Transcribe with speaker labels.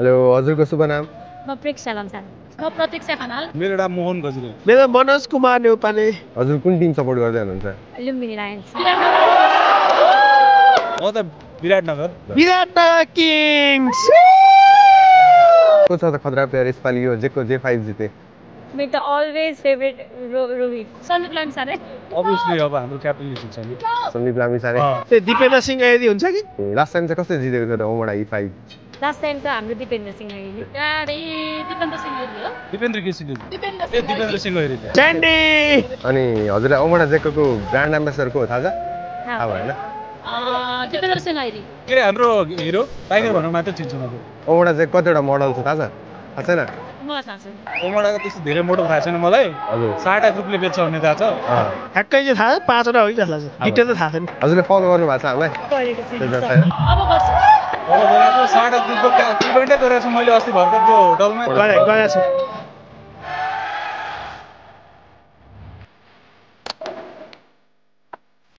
Speaker 1: hello हजुरको शुभ नाम
Speaker 2: म प्रेक्षा लम्साल म प्रतीक्षा खनाल
Speaker 3: मेरो नाम मोहन गजरे
Speaker 4: मेरो मनोज कुमार नेपाली
Speaker 1: हजुर कुन टिम सपोर्ट गर्दै हुनुहुन्छ
Speaker 2: लुम्बिनी लायन्स
Speaker 3: म त विराटनगर
Speaker 4: विराटनगर किङ्स
Speaker 1: को छ त खतरा प्लेयर यसपालि यो जे5 जिते
Speaker 2: मेरो त always favourite Rohit Sandeep Lamichhane
Speaker 3: obviously अब हाम्रो क्याप्टेन छ नि
Speaker 1: सन्दीप लामिछाने
Speaker 4: त्यो दिपेन्द्र सिंह यदि हुन्छ कि
Speaker 1: लास्ट टाइम चाहिँ कसले जितेको थियो त ओमडा E5
Speaker 2: लास्ट टाइम त हाम्रो दिपेन्द्र सिंह अहिले दिपेन्द्र सिंह हो
Speaker 3: दिपेन्द्र केसी दिपेन्द्र सिंह हेरे
Speaker 4: च्यान्डी
Speaker 1: अनि हजुरलाई ओमडा जेको ब्रान्ड एम्बेसडर को हो थाहा छ थाहा भएन
Speaker 2: दिपेन्द्र सिंह अहिले
Speaker 3: के हाम्रो हिरो टाइगर भनेर मात्र चिन्छु म
Speaker 1: ओमडा जेक कतिवटा मोडल छ थाहा छ थाहा छैन
Speaker 2: मलाई थाहा छ
Speaker 3: ओमडाको त्यस्तो धेरै मोडल थाहा छैन मलाई
Speaker 1: हजुर
Speaker 3: 60 ग्रुपले बेच्छ भन्ने थाहा छ
Speaker 4: ठ्याक्कै चाहिँ थाहा छ 5 वटा हो कि जस्तो लाग्छ डिटेल त थाहा छैन
Speaker 1: हजुरले फलो गर्नु भएको छ हामीलाई
Speaker 2: गरेको छु
Speaker 1: त्यो चाहिँ
Speaker 2: अब गर्छु
Speaker 3: अब गरेको 60 ग्रुपको इभेन्टै गरेको छु मैले अस्ति भर्खरको होटलमा
Speaker 4: गरेको छु